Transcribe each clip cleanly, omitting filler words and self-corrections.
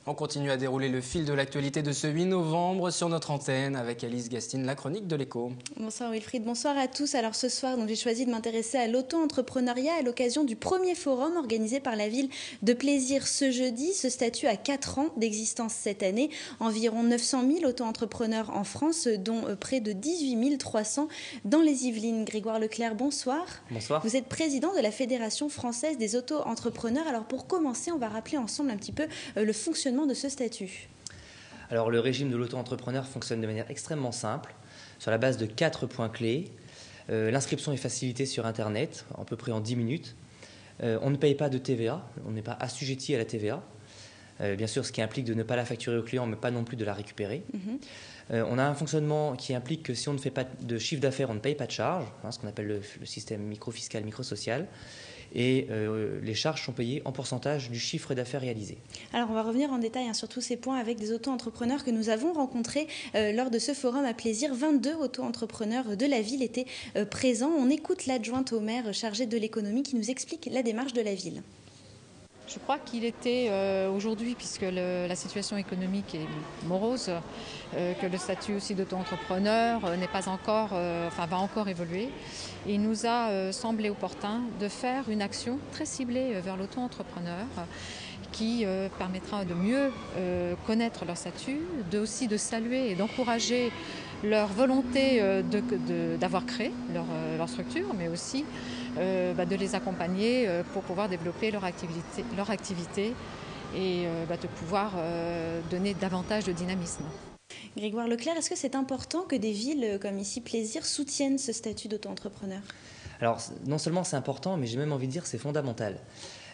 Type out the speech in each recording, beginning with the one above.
On continue à dérouler le fil de l'actualité de ce 8 novembre sur notre antenne avec Alice Gastine, la chronique de l'Écho. Bonsoir Wilfried, bonsoir à tous. Alors ce soir, j'ai choisi de m'intéresser à l'auto-entrepreneuriat à l'occasion du premier forum organisé par la ville de Plaisir ce jeudi. Ce statut a 4 ans d'existence cette année. Environ 900 000 auto-entrepreneurs en France, dont près de 18 300 dans les Yvelines. Grégoire Leclerc, bonsoir. Bonsoir. Vous êtes président de la Fédération française des auto-entrepreneurs. Alors pour commencer, on va rappeler ensemble un petit peu le fonctionnement de ce statut. Alors le régime de l'auto-entrepreneur fonctionne de manière extrêmement simple, sur la base de 4 points clés. L'inscription est facilitée sur Internet, à peu près en 10 minutes. On ne paye pas de TVA, on n'est pas assujetti à la TVA. Bien sûr, ce qui implique de ne pas la facturer au client, mais pas non plus de la récupérer. On a un fonctionnement qui implique que si on ne fait pas de chiffre d'affaires, on ne paye pas de charges, ce qu'on appelle le système micro-fiscal, micro-social. Et les charges sont payées en pourcentage du chiffre d'affaires réalisé. Alors on va revenir en détail sur tous ces points avec des auto-entrepreneurs que nous avons rencontrés lors de ce forum à Plaisir. 22 auto-entrepreneurs de la ville étaient présents. On écoute l'adjointe au maire chargée de l'économie qui nous explique la démarche de la ville. Je crois qu'il était aujourd'hui, puisque la situation économique est morose, que le statut aussi d'auto-entrepreneur n'est pas encore, va encore évoluer. Et il nous a semblé opportun de faire une action très ciblée vers l'auto-entrepreneur qui permettra de mieux connaître leur statut, aussi de saluer et d'encourager leur volonté d'avoir créé leur structure, mais aussi de les accompagner pour pouvoir développer leur activité et de pouvoir donner davantage de dynamisme. Grégoire Leclerc, est-ce que c'est important que des villes comme ici Plaisir soutiennent ce statut d'auto-entrepreneur ? Alors non seulement c'est important, mais j'ai même envie de dire que c'est fondamental.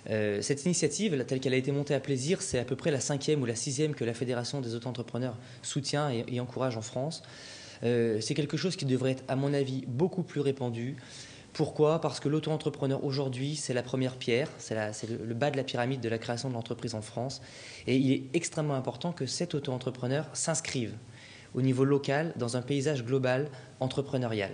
Cette initiative, telle qu'elle a été montée à Plaisir, c'est à peu près la 5e ou la 6e que la Fédération des auto-entrepreneurs soutient et encourage en France. C'est quelque chose qui devrait être, à mon avis, beaucoup plus répandu. Pourquoi ? Parce que l'auto-entrepreneur aujourd'hui, c'est la première pierre, c'est le bas de la pyramide de la création de l'entreprise en France. Et il est extrêmement important que cet auto-entrepreneur s'inscrive au niveau local dans un paysage global entrepreneurial,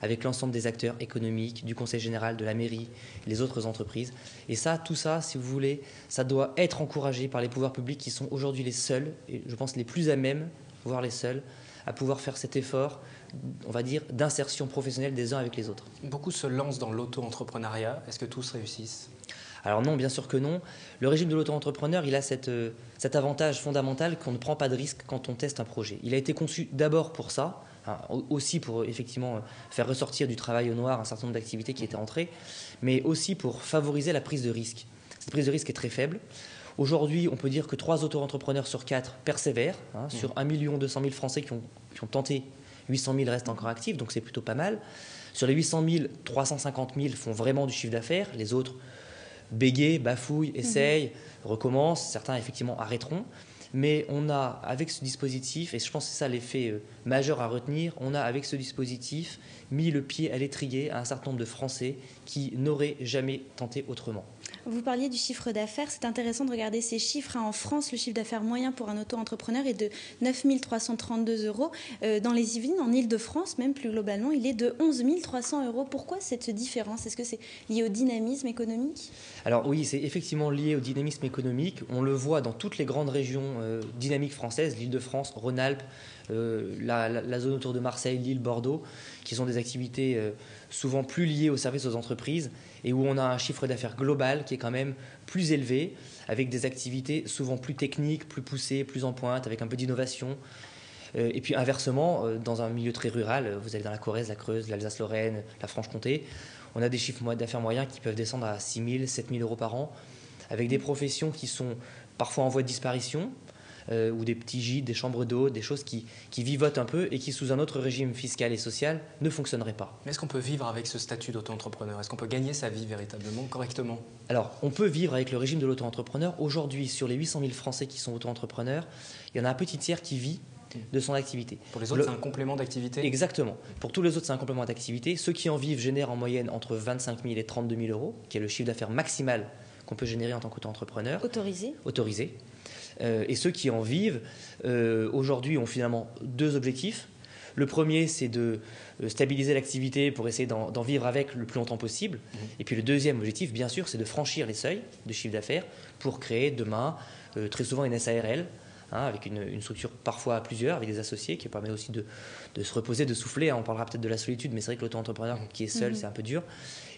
avec l'ensemble des acteurs économiques, du Conseil général, de la mairie, les autres entreprises. Et tout ça, si vous voulez, ça doit être encouragé par les pouvoirs publics qui sont aujourd'hui les seuls, et je pense les plus à même, voire les seuls, à pouvoir faire cet effort, on va dire, d'insertion professionnelle des uns avec les autres. Beaucoup se lancent dans l'auto-entrepreneuriat. Est-ce que tous réussissent ? Alors non, bien sûr que non. Le régime de l'auto-entrepreneur, il a cet avantage fondamental qu'on ne prend pas de risque quand on teste un projet. Il a été conçu d'abord pour ça, aussi pour effectivement faire ressortir du travail au noir un certain nombre d'activités qui étaient entrées, mais aussi pour favoriser la prise de risque. Cette prise de risque est très faible. Aujourd'hui, on peut dire que 3 auto-entrepreneurs sur 4 persévèrent. Sur 1 200 000 Français qui ont tenté, 800 000 restent encore actifs, donc c'est plutôt pas mal. Sur les 800 000, 350 000 font vraiment du chiffre d'affaires. Les autres bégayent, bafouillent, essayent, recommencent. Certains, effectivement, arrêteront. Mais on a, avec ce dispositif, et je pense que c'est ça l'effet majeur à retenir, on a, avec ce dispositif, mis le pied à l'étrier à un certain nombre de Français qui n'auraient jamais tenté autrement. Vous parliez du chiffre d'affaires, c'est intéressant de regarder ces chiffres. En France, le chiffre d'affaires moyen pour un auto-entrepreneur est de 9 332 euros. Dans les Yvelines, en Ile-de-France, même plus globalement, il est de 11 300 euros. Pourquoi cette différence ? Est-ce que c'est lié au dynamisme économique ? Alors oui, c'est effectivement lié au dynamisme économique. On le voit dans toutes les grandes régions dynamiques françaises, l'Île-de-France, Rhône-Alpes, la zone autour de Marseille, Lille, Bordeaux, qui sont des activités souvent plus liées aux services aux entreprises et où on a un chiffre d'affaires global qui est quand même plus élevé, avec des activités souvent plus techniques, plus poussées, plus en pointe, avec un peu d'innovation. Et puis inversement, dans un milieu très rural, vous allez dans la Corrèze, la Creuse, l'Alsace-Lorraine, la Franche-Comté, on a des chiffres d'affaires moyens qui peuvent descendre à 6 000, 7 000 euros par an, avec des professions qui sont parfois en voie de disparition, ou des petits gîtes, des chambres d'hôtes, des choses qui vivotent un peu et qui, sous un autre régime fiscal et social, ne fonctionneraient pas. Mais est-ce qu'on peut vivre avec ce statut d'auto-entrepreneur ? Est-ce qu'on peut gagner sa vie véritablement, correctement ? Alors, on peut vivre avec le régime de l'auto-entrepreneur. Aujourd'hui, sur les 800 000 Français qui sont auto-entrepreneurs, il y en a un petit tiers qui vit de son activité. Pour les autres, c'est un complément d'activité ? Exactement. Pour tous les autres, c'est un complément d'activité. Ceux qui en vivent génèrent en moyenne entre 25 000 et 32 000 euros, qui est le chiffre d'affaires maximal qu'on peut générer en tant qu'auto-entrepreneur. Autorisé. Et ceux qui en vivent, aujourd'hui, ont finalement 2 objectifs. Le premier, c'est de stabiliser l'activité pour essayer d'en vivre avec le plus longtemps possible. Et puis le deuxième objectif, bien sûr, c'est de franchir les seuils de chiffre d'affaires pour créer demain, très souvent, une SARL, avec une structure parfois à plusieurs, avec des associés, qui permet aussi de se reposer, de souffler. On parlera peut-être de la solitude, mais c'est vrai que l'auto-entrepreneur qui est seul, c'est un peu dur.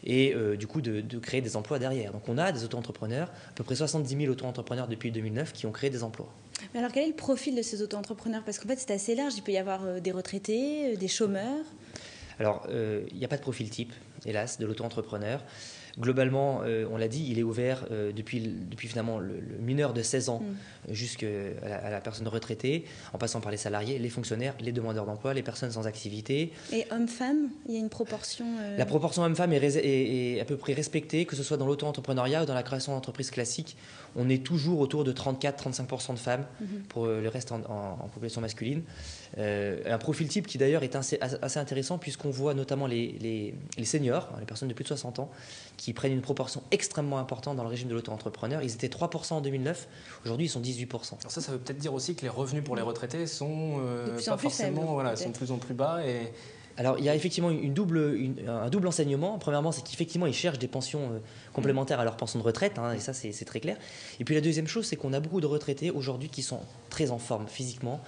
Et du coup, de créer des emplois derrière. Donc on a des auto-entrepreneurs, à peu près 70 000 auto-entrepreneurs depuis 2009 qui ont créé des emplois. Mais alors quel est le profil de ces auto-entrepreneurs? Parce qu'en fait c'est assez large, il peut y avoir des retraités, des chômeurs. Alors il n'y a pas de profil type, hélas, de l'auto-entrepreneur. Globalement, on l'a dit, il est ouvert depuis finalement le mineur de 16 ans jusqu'à la personne retraitée, en passant par les salariés, les fonctionnaires, les demandeurs d'emploi, les personnes sans activité. Et hommes-femmes, il y a une proportion La proportion hommes-femmes est à peu près respectée, que ce soit dans l'auto-entrepreneuriat ou dans la création d'entreprises classiques. On est toujours autour de 34-35% de femmes, pour le reste en population masculine. Un profil type qui d'ailleurs est assez intéressant, puisqu'on voit notamment les seniors, les personnes de plus de 60 ans, qui prennent une proportion extrêmement importante dans le régime de l'auto-entrepreneur. Ils étaient 3% en 2009, aujourd'hui ils sont 18%. Alors ça veut peut-être dire aussi que les revenus pour les retraités sont sont de plus en plus bas. Alors il y a effectivement un double enseignement. Premièrement, c'est qu'effectivement ils cherchent des pensions complémentaires à leur pension de retraite, et ça c'est très clair. Et puis la deuxième chose, c'est qu'on a beaucoup de retraités aujourd'hui qui sont très en forme physiquement,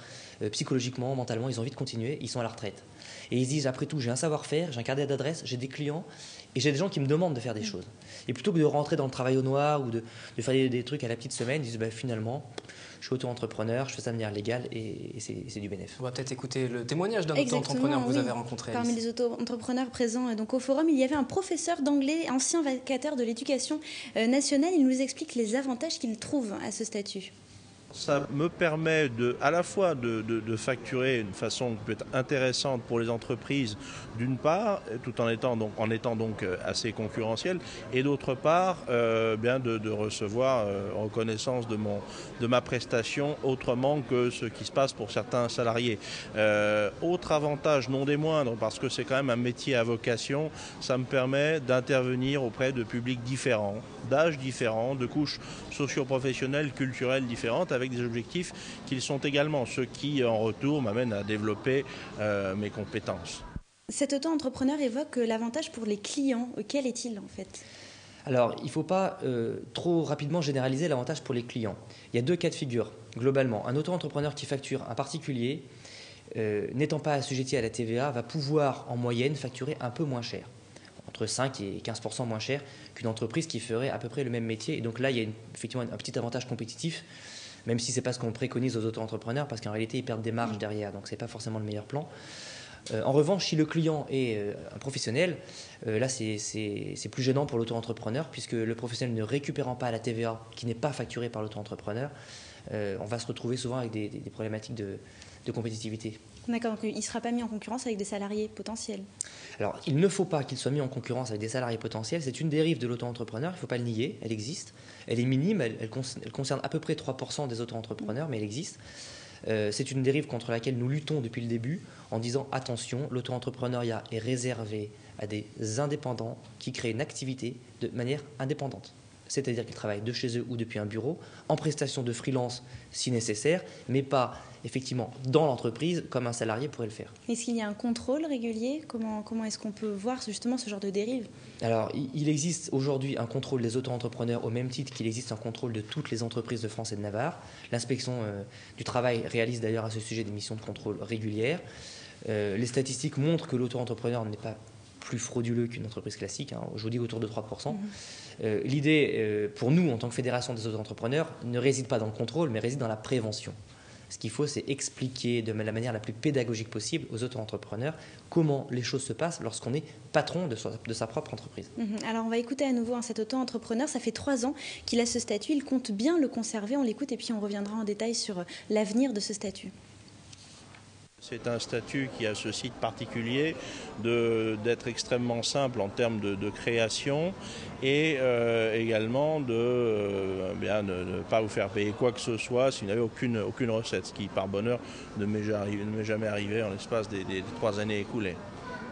psychologiquement, mentalement, ils ont envie de continuer, ils sont à la retraite. Et ils se disent, après tout, j'ai un savoir-faire, j'ai un carnet d'adresses, j'ai des clients, et j'ai des gens qui me demandent de faire des choses. Et plutôt que de rentrer dans le travail au noir ou de faire des trucs à la petite semaine, ils disent, finalement, je suis auto-entrepreneur, je fais ça de manière légale et c'est du bénéfice. On va peut-être écouter le témoignage d'un auto-entrepreneur que vous avez rencontré. Parmi les auto-entrepreneurs présents donc, au forum, il y avait un professeur d'anglais, ancien vacataire de l'éducation nationale. Il nous explique les avantages qu'il trouve à ce statut. Ça me permet à la fois de facturer d'une façon qui peut être intéressante pour les entreprises, d'une part, tout en étant donc assez concurrentiel, et d'autre part, de recevoir reconnaissance de ma prestation autrement que ce qui se passe pour certains salariés. Autre avantage, non des moindres, parce que c'est quand même un métier à vocation, ça me permet d'intervenir auprès de publics différents, d'âges différents, de couches socio-professionnelles, culturelles différentes, avec des objectifs qu'ils sont également, ce qui en retour m'amène à développer mes compétences. Cet auto-entrepreneur évoque l'avantage pour les clients. Quel est-il en fait ? Alors, il ne faut pas trop rapidement généraliser l'avantage pour les clients. Il y a deux cas de figure, globalement. Un auto-entrepreneur qui facture un particulier, n'étant pas assujetti à la TVA, va pouvoir en moyenne facturer un peu moins cher, entre 5 et 15% moins cher qu'une entreprise qui ferait à peu près le même métier. Et donc là, il y a effectivement un petit avantage compétitif, même si ce n'est pas ce qu'on préconise aux auto-entrepreneurs, parce qu'en réalité, ils perdent des marges derrière, donc ce n'est pas forcément le meilleur plan. En revanche, si le client est un professionnel, là c'est plus gênant pour l'auto-entrepreneur, puisque le professionnel ne récupérant pas la TVA qui n'est pas facturée par l'auto-entrepreneur, on va se retrouver souvent avec des problématiques de compétitivité. D'accord, donc il ne sera pas mis en concurrence avec des salariés potentiels. Alors, il ne faut pas qu'il soit mis en concurrence avec des salariés potentiels. C'est une dérive de l'auto-entrepreneur, il ne faut pas le nier, elle existe. Elle est minime, elle concerne à peu près 3% des auto-entrepreneurs, mais elle existe. C'est une dérive contre laquelle nous luttons depuis le début en disant attention, l'auto-entrepreneuriat est réservé à des indépendants qui créent une activité de manière indépendante. C'est-à-dire qu'ils travaillent de chez eux ou depuis un bureau, en prestation de freelance si nécessaire, mais pas effectivement dans l'entreprise comme un salarié pourrait le faire. Est-ce qu'il y a un contrôle régulier ? Comment est-ce qu'on peut voir justement ce genre de dérive ? Alors, il existe aujourd'hui un contrôle des auto-entrepreneurs au même titre qu'il existe un contrôle de toutes les entreprises de France et de Navarre. L'inspection du travail réalise d'ailleurs à ce sujet des missions de contrôle régulières. Les statistiques montrent que l'auto-entrepreneur n'est pas plus frauduleux qu'une entreprise classique, je vous dis autour de 3%. L'idée, pour nous, en tant que fédération des auto-entrepreneurs, ne réside pas dans le contrôle, mais réside dans la prévention. Ce qu'il faut, c'est expliquer de la manière la plus pédagogique possible aux auto-entrepreneurs comment les choses se passent lorsqu'on est patron de sa propre entreprise. Alors, on va écouter à nouveau cet auto-entrepreneur. Ça fait 3 ans qu'il a ce statut. Il compte bien le conserver. On l'écoute et puis on reviendra en détail sur l'avenir de ce statut. C'est un statut qui a ce site particulier d'être extrêmement simple en termes de création et également de ne pas vous faire payer quoi que ce soit si vous n'avez aucune recette, ce qui par bonheur ne m'est jamais arrivé en l'espace des 3 années écoulées.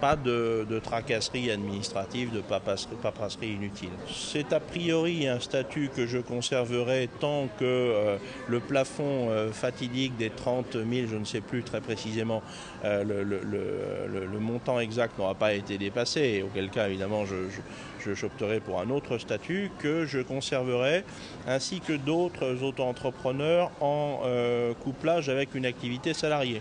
pas de tracasserie administrative, de paperasserie inutile. C'est a priori un statut que je conserverai tant que le plafond fatidique des 30 000, je ne sais plus très précisément le montant exact n'aura pas été dépassé, et auquel cas évidemment j'opterai pour un autre statut que je conserverai, ainsi que d'autres auto-entrepreneurs en couplage avec une activité salariée.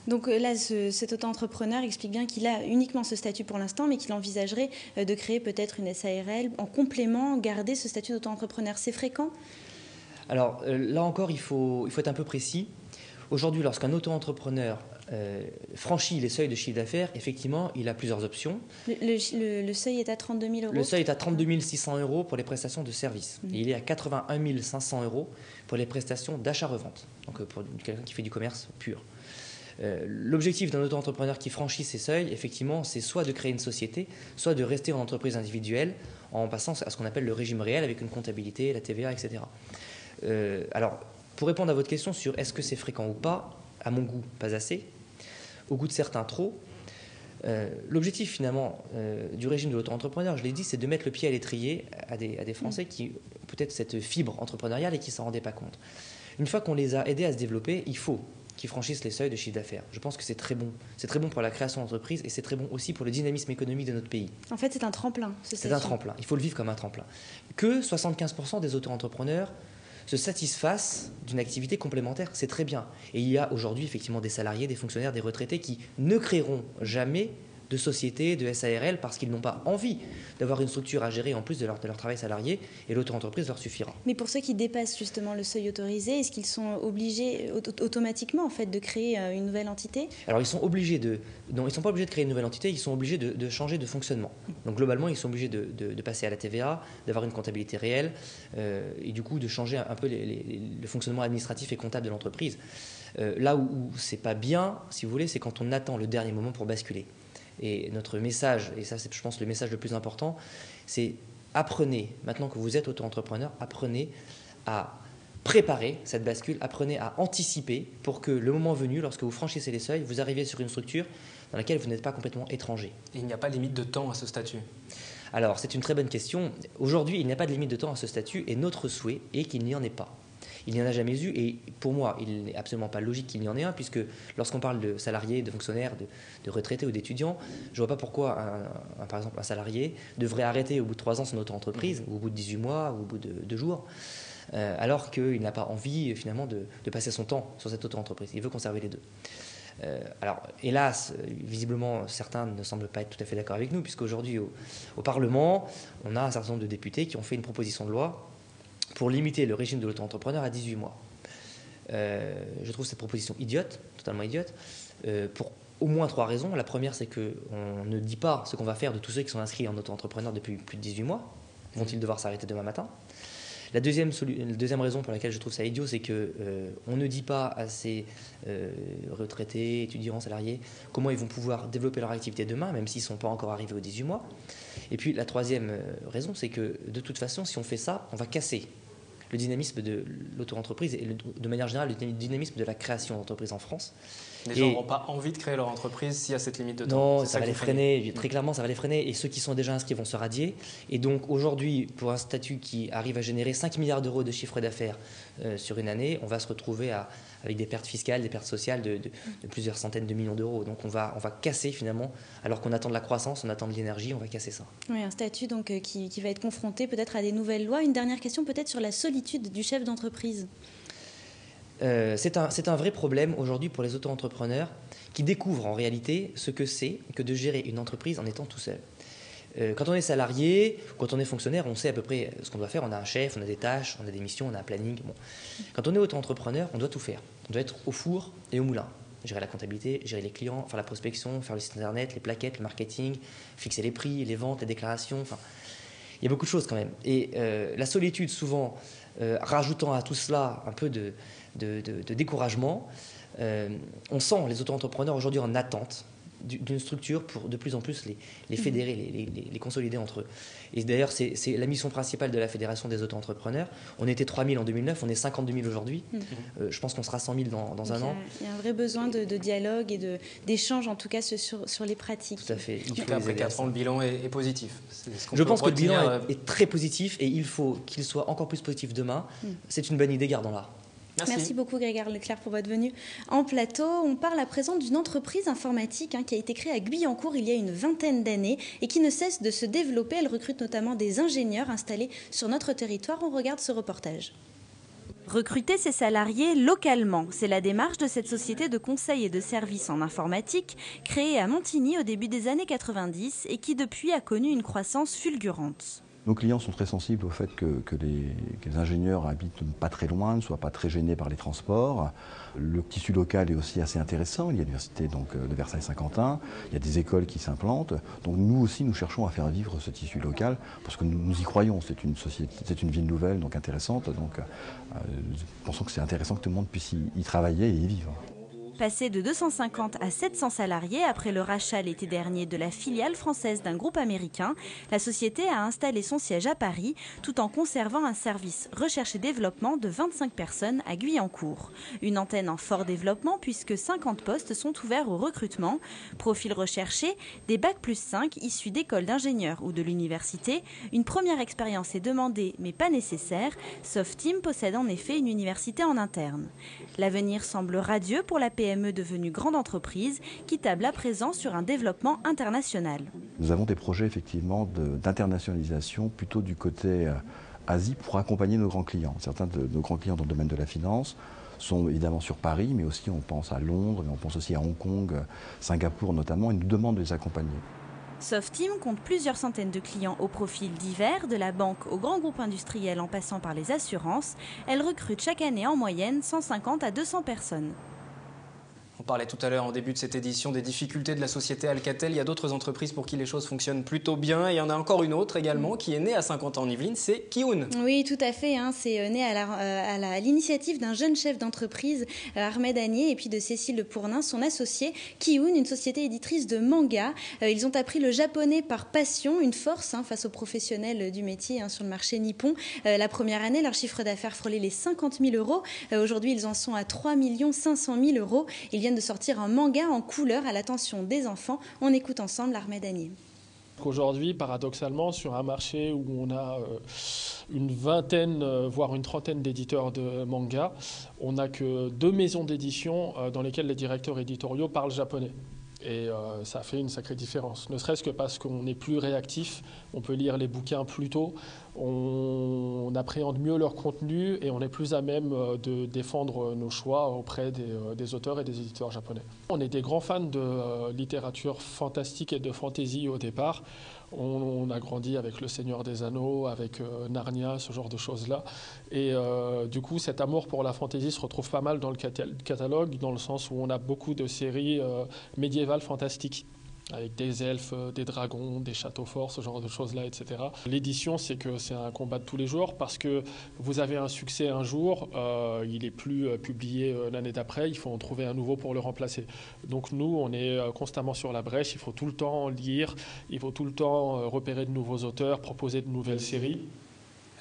Donc là, cet auto-entrepreneur explique bien qu'il a uniquement ce statut pour l'instant, mais qu'il envisagerait de créer peut-être une SARL en complément, garder ce statut d'auto-entrepreneur. C'est fréquent ? Alors là encore, il faut être un peu précis. Aujourd'hui, lorsqu'un auto-entrepreneur franchit les seuils de chiffre d'affaires, effectivement, il a plusieurs options. Le seuil est à 32 000 euros ? Le seuil est à 32 600 euros pour les prestations de services. Et il est à 81 500 euros pour les prestations d'achat-revente, donc pour quelqu'un qui fait du commerce pur. L'objectif d'un auto-entrepreneur qui franchit ces seuils, effectivement, c'est soit de créer une société, soit de rester en entreprise individuelle en passant à ce qu'on appelle le régime réel avec une comptabilité, la TVA, etc. Alors, pour répondre à votre question sur est-ce que c'est fréquent ou pas, à mon goût, pas assez. Au goût de certains, trop. L'objectif, finalement, du régime de l'auto-entrepreneur, je l'ai dit, c'est de mettre le pied à l'étrier à des Français qui ont peut-être cette fibre entrepreneuriale et qui ne s'en rendaient pas compte. Une fois qu'on les a aidés à se développer, il faut qu'ils franchissent les seuils de chiffre d'affaires. Je pense que c'est très bon. C'est très bon pour la création d'entreprises et c'est très bon aussi pour le dynamisme économique de notre pays. En fait, c'est un tremplin. C'est un tremplin. Il faut le vivre comme un tremplin. Que 75% des auto-entrepreneurs se satisfassent d'une activité complémentaire, c'est très bien. Et il y a aujourd'hui effectivement des salariés, des fonctionnaires, des retraités qui ne créeront jamais de société, de SARL, parce qu'ils n'ont pas envie d'avoir une structure à gérer en plus de leur travail salarié, et l'auto-entreprise leur suffira. Mais pour ceux qui dépassent justement le seuil autorisé, est-ce qu'ils sont obligés automatiquement en fait, de créer une nouvelle entité ? Alors ils sont obligés non, ils ne sont pas obligés de créer une nouvelle entité, ils sont obligés de changer de fonctionnement. Donc globalement, ils sont obligés de passer à la TVA, d'avoir une comptabilité réelle, et du coup de changer un peu le fonctionnement administratif et comptable de l'entreprise. Là où c'est pas bien, si vous voulez, c'est quand on attend le dernier moment pour basculer. Et notre message, et ça c'est je pense le message le plus important, c'est apprenez, maintenant que vous êtes auto-entrepreneur, apprenez à préparer cette bascule, apprenez à anticiper pour que le moment venu, lorsque vous franchissez les seuils, vous arriviez sur une structure dans laquelle vous n'êtes pas complètement étranger. Et il n'y a pas de limite de temps à ce statut ? Alors c'est une très bonne question. Aujourd'hui, il n'y a pas de limite de temps à ce statut et notre souhait est qu'il n'y en ait pas. Il n'y en a jamais eu et pour moi, il n'est absolument pas logique qu'il y en ait un puisque lorsqu'on parle de salariés, de fonctionnaires, de retraités ou d'étudiants, je ne vois pas pourquoi, par exemple, un salarié devrait arrêter au bout de 3 ans son auto-entreprise, ou au bout de 18 mois, ou au bout de 2 jours, alors qu'il n'a pas envie finalement de passer son temps sur cette auto-entreprise. Il veut conserver les deux. Alors, hélas, visiblement, certains ne semblent pas être tout à fait d'accord avec nous puisqu'aujourd'hui, au Parlement, on a un certain nombre de députés qui ont fait une proposition de loi pour limiter le régime de l'auto-entrepreneur à 18 mois. Je trouve cette proposition idiote, totalement idiote, pour au moins 3 raisons. La première, c'est qu'on ne dit pas ce qu'on va faire de tous ceux qui sont inscrits en auto-entrepreneur depuis plus de 18 mois. Vont-ils devoir s'arrêter demain matin ? La deuxième raison pour laquelle je trouve ça idiot, c'est qu'on ne dit pas à ces retraités, étudiants, salariés, comment ils vont pouvoir développer leur activité demain, même s'ils ne sont pas encore arrivés aux 18 mois. Et puis la troisième raison, c'est que de toute façon, si on fait ça, on va casser le dynamisme de l'auto-entreprise et de manière générale le dynamisme de la création d'entreprises en France. Les gens n'auront pas envie de créer leur entreprise s'il y a cette limite de temps. Non, ça va les freiner, très clairement ça va les freiner et ceux qui sont déjà inscrits vont se radier. Et donc aujourd'hui, pour un statut qui arrive à générer 5 milliards d'euros de chiffre d'affaires sur une année, on va se retrouver avec des pertes fiscales, des pertes sociales de plusieurs centaines de millions d'euros. Donc on va casser finalement, alors qu'on attend de la croissance, on attend de l'énergie, on va casser ça. Oui, un statut donc, qui va être confronté peut-être à des nouvelles lois. Une dernière question peut-être sur la solitude du chef d'entreprise. C'est un vrai problème aujourd'hui pour les auto-entrepreneurs qui découvrent en réalité ce que c'est que de gérer une entreprise en étant tout seul. Quand on est salarié, quand on est fonctionnaire, on sait à peu près ce qu'on doit faire. On a un chef, on a des tâches, on a des missions, on a un planning. Bon. Quand on est auto-entrepreneur, on doit tout faire. On doit être au four et au moulin. Gérer la comptabilité, gérer les clients, faire la prospection, faire le site internet, les plaquettes, le marketing, fixer les prix, les ventes, les déclarations. Enfin, il y a beaucoup de choses quand même. Et la solitude, souvent, rajoutant à tout cela un peu de découragement, on sent les auto-entrepreneurs aujourd'hui en attente d'une structure pour de plus en plus les fédérer, les consolider entre eux. Et d'ailleurs, c'est la mission principale de la Fédération des auto-entrepreneurs. On était 3 000 en 2009, on est 52 000 aujourd'hui. Je pense qu'on sera 100 000 dans un an. Il y a un vrai besoin de dialogue et d'échange, en tout cas sur les pratiques. Tout à fait. Après 4 ans, le bilan est positif. Je pense que le bilan est très positif et il faut qu'il soit encore plus positif demain. C'est une bonne idée, gardons-la. Merci beaucoup Grégoire Leclerc pour votre venue en plateau. On parle à présent d'une entreprise informatique qui a été créée à Guyancourt il y a une vingtaine d'années et qui ne cesse de se développer. Elle recrute notamment des ingénieurs installés sur notre territoire. On regarde ce reportage. Recruter ses salariés localement, c'est la démarche de cette société de conseil et de services en informatique créée à Montigny au début des années 90 et qui depuis a connu une croissance fulgurante. Nos clients sont très sensibles au fait que les ingénieurs habitent pas très loin, ne soient pas très gênés par les transports. Le tissu local est aussi assez intéressant. Il y a l'université de Versailles-Saint-Quentin, il y a des écoles qui s'implantent. Donc nous aussi, nous cherchons à faire vivre ce tissu local parce que nous y croyons. C'est une société, c'est une ville nouvelle, donc intéressante. Donc nous pensons que c'est intéressant que tout le monde puisse y travailler et y vivre. Passé de 250 à 700 salariés après le rachat l'été dernier de la filiale française d'un groupe américain, la société a installé son siège à Paris tout en conservant un service recherche et développement de 25 personnes à Guyancourt. Une antenne en fort développement puisque 50 postes sont ouverts au recrutement. Profil recherché, des Bac+5 issus d'écoles d'ingénieurs ou de l'université. Une première expérience est demandée mais pas nécessaire. Softeam possède en effet une université en interne. L'avenir semble radieux pour la PME devenue grande entreprise qui table à présent sur un développement international. Nous avons des projets effectivement d'internationalisation plutôt du côté Asie pour accompagner nos grands clients. Certains de nos grands clients dans le domaine de la finance sont évidemment sur Paris, mais aussi on pense à Londres, mais on pense aussi à Hong Kong, Singapour notamment, et nous demandent de les accompagner. Softeam compte plusieurs centaines de clients au profil divers, de la banque aux grands groupes industriels en passant par les assurances. Elle recrute chaque année en moyenne 150 à 200 personnes. On parlait tout à l'heure en début de cette édition des difficultés de la société Alcatel. Il y a d'autres entreprises pour qui les choses fonctionnent plutôt bien. Et il y en a encore une autre également qui est née à 50 ans en Yvelines, c'est Kioun. Oui, tout à fait. C'est né à l'initiative d'un jeune chef d'entreprise, Ahmed Agnier, et puis de Cécile Pournin, son associé. Kioun, une société éditrice de manga. Ils ont appris le japonais par passion, une force face aux professionnels du métier sur le marché nippon. La première année, leur chiffre d'affaires frôlait les 50 000 euros. Aujourd'hui, ils en sont à 3 500 000 euros. Ils viennent de sortir un manga en couleur à l'attention des enfants. On écoute ensemble Ahmed Agnier. Aujourd'hui, paradoxalement, sur un marché où on a une vingtaine, voire une trentaine d'éditeurs de manga, on n'a que 2 maisons d'édition dans lesquelles les directeurs éditoriaux parlent japonais. Et ça fait une sacrée différence, ne serait-ce que parce qu'on est plus réactif, on peut lire les bouquins plus tôt, on appréhende mieux leur contenu et on est plus à même de défendre nos choix auprès des auteurs et des éditeurs japonais. On est des grands fans de littérature fantastique et de fantasy au départ. On a grandi avec Le Seigneur des Anneaux, avec Narnia, ce genre de choses-là. Et du coup, cet amour pour la fantasy se retrouve pas mal dans le catalogue, dans le sens où on a beaucoup de séries médiévales fantastiques, avec des elfes, des dragons, des châteaux forts, ce genre de choses-là, etc. L'édition, c'est un combat de tous les jours, parce que vous avez un succès un jour, il n'est plus publié l'année d'après, il faut en trouver un nouveau pour le remplacer. Donc nous, on est constamment sur la brèche, il faut tout le temps lire, il faut tout le temps repérer de nouveaux auteurs, proposer de nouvelles séries.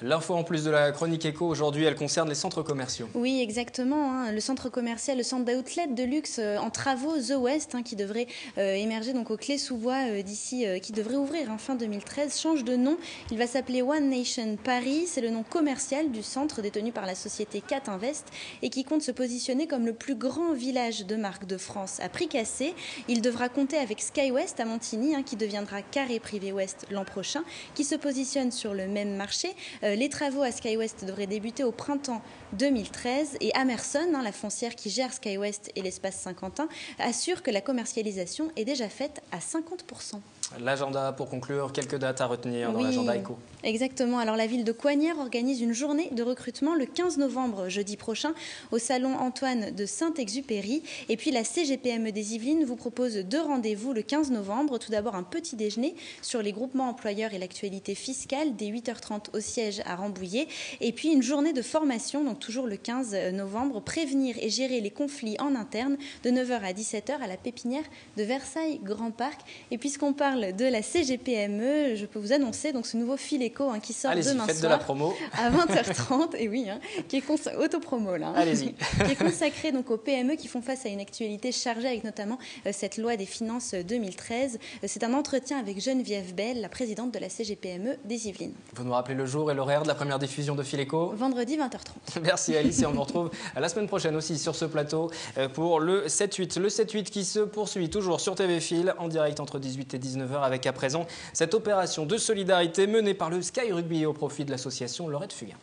L'info en plus de la chronique éco, aujourd'hui, elle concerne les centres commerciaux. Oui, exactement. Le centre commercial, le centre d'outlet de luxe en travaux The West, qui devrait émerger donc aux Clés-sous-Bois d'ici, qui devrait ouvrir fin 2013, change de nom. Il va s'appeler One Nation Paris. C'est le nom commercial du centre détenu par la société Cat Invest et qui compte se positionner comme le plus grand village de marque de France à prix cassé. Il devra compter avec SkyWest à Montigny, qui deviendra Carré Privé Ouest l'an prochain, qui se positionne sur le même marché. Les travaux à SkyWest devraient débuter au printemps 2013 et Amerson, la foncière qui gère SkyWest et l'espace Saint-Quentin, assure que la commercialisation est déjà faite à 50%. L'agenda, pour conclure, quelques dates à retenir dans l'agenda éco. Exactement. Alors la ville de Coignères organise une journée de recrutement le 15 novembre, jeudi prochain, au salon Antoine de Saint-Exupéry. Et puis la CGPME des Yvelines vous propose 2 rendez-vous le 15 novembre. Tout d'abord un petit déjeuner sur les groupements employeurs et l'actualité fiscale dès 8h30 au siège à Rambouillet. Et puis une journée de formation, donc toujours le 15 novembre, prévenir et gérer les conflits en interne de 9h à 17h à la pépinière de Versailles Grand Parc. Et puisqu'on parle de la CGPME, je peux vous annoncer donc ce nouveau fil éco qui sort demain faites soir de la promo. à 20h30 et qui est autopromo là. Allez-y. Qui est consacré donc aux PME qui font face à une actualité chargée avec notamment cette loi des finances 2013. C'est un entretien avec Geneviève Bell, la présidente de la CGPME des Yvelines. Vous nous rappelez le jour et l'horaire de la première diffusion de Fil Éco? Vendredi 20h30. Merci Alice et on vous retrouve la semaine prochaine aussi sur ce plateau pour le 7-8. Le 7-8 qui se poursuit toujours sur TV Fil en direct entre 18 et 19h avec à présent cette opération de solidarité menée par le Sky Rugby au profit de l'association Laurette Fugain.